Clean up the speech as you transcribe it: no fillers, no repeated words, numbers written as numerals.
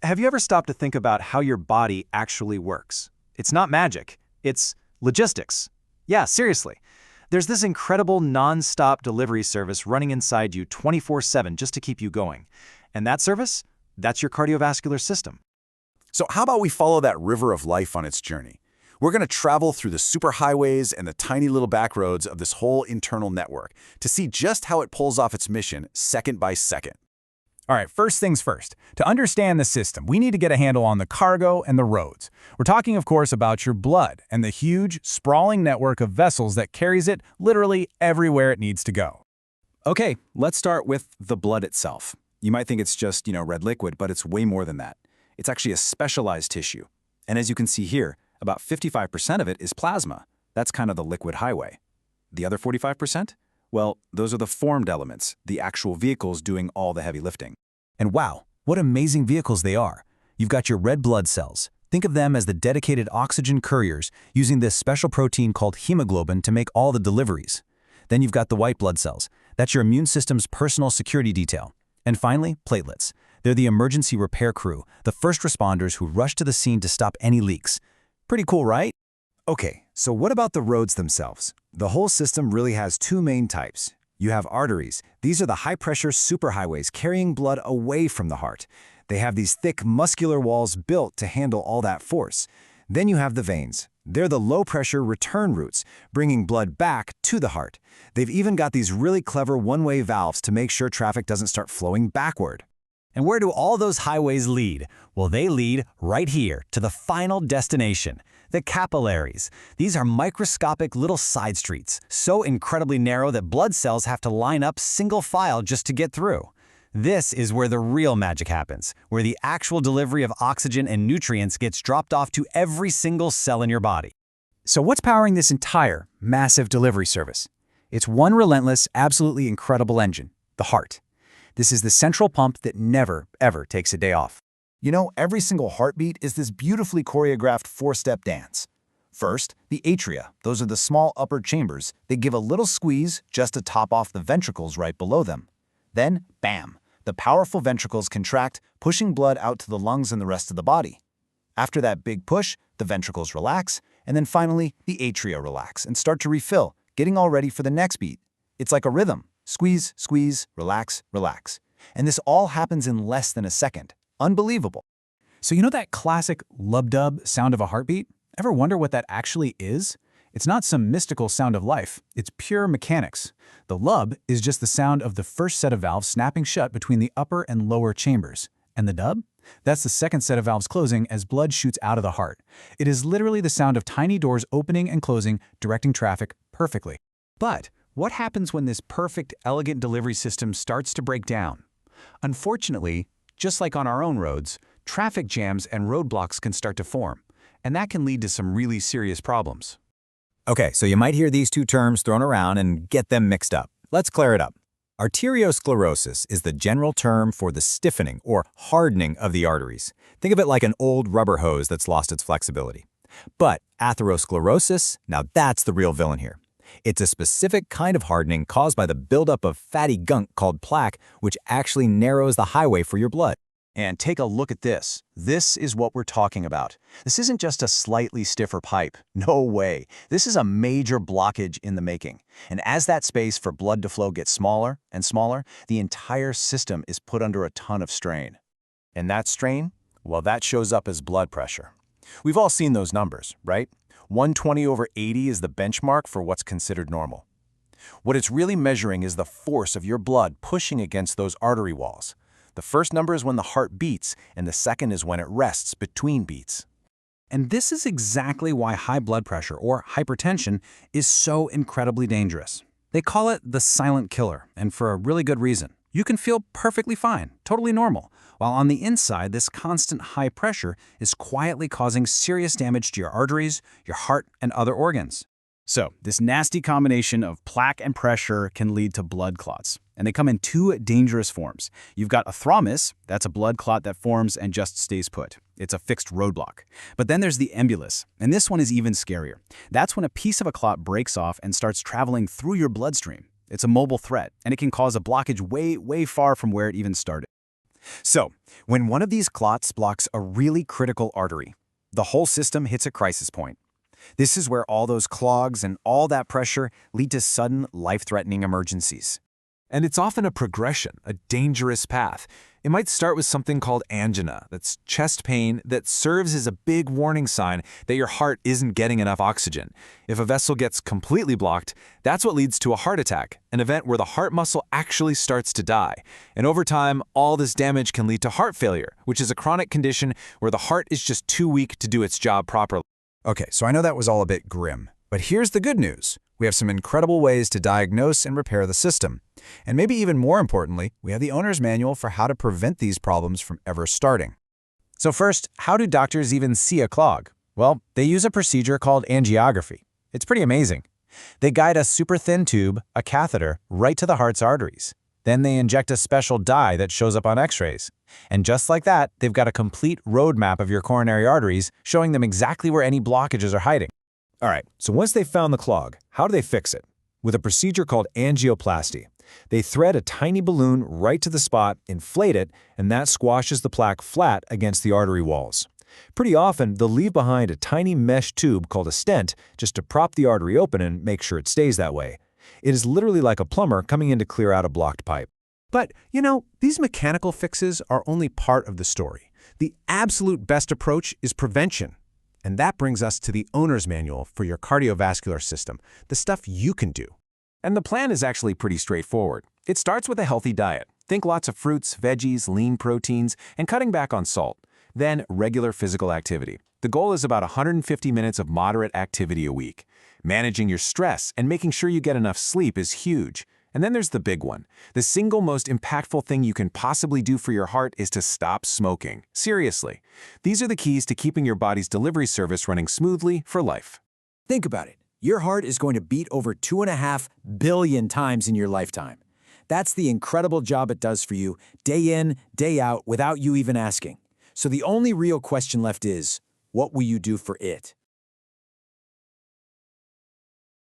Have you ever stopped to think about how your body actually works? It's not magic, it's logistics. Yeah, seriously. There's this incredible non-stop delivery service running inside you 24/7 just to keep you going. And that service? That's your cardiovascular system. So how about we follow that river of life on its journey? We're going to travel through the superhighways and the tiny little back roads of this whole internal network to see just how it pulls off its mission second by second. All right, first things first. To understand the system, we need to get a handle on the cargo and the roads. We're talking, of course, about your blood and the huge, sprawling network of vessels that carries it literally everywhere it needs to go. Okay, let's start with the blood itself. You might think it's just, red liquid, but it's way more than that. It's actually a specialized tissue. And as you can see here, about 55% of it is plasma. That's kind of the liquid highway. The other 45%? Well, those are the formed elements, the actual vehicles doing all the heavy lifting. And wow, what amazing vehicles they are. You've got your red blood cells. Think of them as the dedicated oxygen couriers using this special protein called hemoglobin to make all the deliveries. Then you've got the white blood cells. That's your immune system's personal security detail. And finally, platelets. They're the emergency repair crew, the first responders who rush to the scene to stop any leaks. Pretty cool, right? Okay, so what about the roads themselves? The whole system really has two main types. You have arteries. These are the high-pressure superhighways carrying blood away from the heart. They have these thick, muscular walls built to handle all that force. Then you have the veins. They're the low-pressure return routes, bringing blood back to the heart. They've even got these really clever one-way valves to make sure traffic doesn't start flowing backward. And where do all those highways lead? Well, they lead right here to the final destination, the capillaries. These are microscopic little side streets, so incredibly narrow that blood cells have to line up single file just to get through. This is where the real magic happens, where the actual delivery of oxygen and nutrients gets dropped off to every single cell in your body. So what's powering this entire, massive delivery service? It's one relentless, absolutely incredible engine, the heart. This is the central pump that never, ever takes a day off. You know, every single heartbeat is this beautifully choreographed four-step dance. First, the atria. Those are the small upper chambers. They give a little squeeze just to top off the ventricles right below them. Then, bam! The powerful ventricles contract, pushing blood out to the lungs and the rest of the body. After that big push, the ventricles relax, and then finally, the atria relax and start to refill, getting all ready for the next beat. It's like a rhythm. Squeeze, squeeze, relax, relax. And this all happens in less than a second. Unbelievable. So you know that classic lub-dub sound of a heartbeat? Ever wonder what that actually is? It's not some mystical sound of life. It's pure mechanics. The lub is just the sound of the first set of valves snapping shut between the upper and lower chambers. And the dub? That's the second set of valves closing as blood shoots out of the heart. It is literally the sound of tiny doors opening and closing, directing traffic perfectly. But what happens when this perfect, elegant delivery system starts to break down? Unfortunately, just like on our own roads, traffic jams and roadblocks can start to form, and that can lead to some really serious problems. Okay, so you might hear these two terms thrown around and get them mixed up. Let's clear it up. Arteriosclerosis is the general term for the stiffening or hardening of the arteries. Think of it like an old rubber hose that's lost its flexibility. But atherosclerosis, now that's the real villain here. It's a specific kind of hardening caused by the buildup of fatty gunk called plaque, which actually narrows the highway for your blood. And take a look at this. This is what we're talking about. This isn't just a slightly stiffer pipe. No way. This is a major blockage in the making. And as that space for blood to flow gets smaller and smaller, the entire system is put under a ton of strain. And that strain? Well, that shows up as blood pressure. We've all seen those numbers, right? 120/80 is the benchmark for what's considered normal. What it's really measuring is the force of your blood pushing against those artery walls. The first number is when the heart beats, and the second is when it rests between beats. And this is exactly why high blood pressure, or hypertension, is so incredibly dangerous. They call it the silent killer, and for a really good reason. You can feel perfectly fine, totally normal, while on the inside, this constant high pressure is quietly causing serious damage to your arteries, your heart, and other organs. So, this nasty combination of plaque and pressure can lead to blood clots. And they come in two dangerous forms. You've got a thrombus, that's a blood clot that forms and just stays put. It's a fixed roadblock. But then there's the embolus, and this one is even scarier. That's when a piece of a clot breaks off and starts traveling through your bloodstream. It's a mobile threat, and it can cause a blockage way far from where it even started. So, when one of these clots blocks a really critical artery, the whole system hits a crisis point. This is where all those clogs and all that pressure lead to sudden, life-threatening emergencies. And it's often a progression, a dangerous path. It might start with something called angina, that's chest pain that serves as a big warning sign that your heart isn't getting enough oxygen. If a vessel gets completely blocked, that's what leads to a heart attack, an event where the heart muscle actually starts to die. And over time, all this damage can lead to heart failure, which is a chronic condition where the heart is just too weak to do its job properly. Okay, so I know that was all a bit grim, but here's the good news. We have some incredible ways to diagnose and repair the system. And maybe even more importantly, we have the owner's manual for how to prevent these problems from ever starting. So first, how do doctors even see a clog? Well, they use a procedure called angiography. It's pretty amazing. They guide a super thin tube, a catheter, right to the heart's arteries. Then they inject a special dye that shows up on x-rays. And just like that, they've got a complete roadmap of your coronary arteries, showing them exactly where any blockages are hiding. All right, so once they've found the clog, how do they fix it? With a procedure called angioplasty. They thread a tiny balloon right to the spot, inflate it, and that squashes the plaque flat against the artery walls. Pretty often, they'll leave behind a tiny mesh tube called a stent just to prop the artery open and make sure it stays that way. It is literally like a plumber coming in to clear out a blocked pipe. But, these mechanical fixes are only part of the story. The absolute best approach is prevention. And that brings us to the owner's manual for your cardiovascular system, the stuff you can do. And the plan is actually pretty straightforward. It starts with a healthy diet. Think lots of fruits, veggies, lean proteins, and cutting back on salt. Then regular physical activity. The goal is about 150 minutes of moderate activity a week. Managing your stress and making sure you get enough sleep is huge. And then there's the big one. The single most impactful thing you can possibly do for your heart is to stop smoking. Seriously. These are the keys to keeping your body's delivery service running smoothly for life. Think about it. Your heart is going to beat over 2.5 billion times in your lifetime. That's the incredible job it does for you, day in, day out, without you even asking. So the only real question left is, what will you do for it?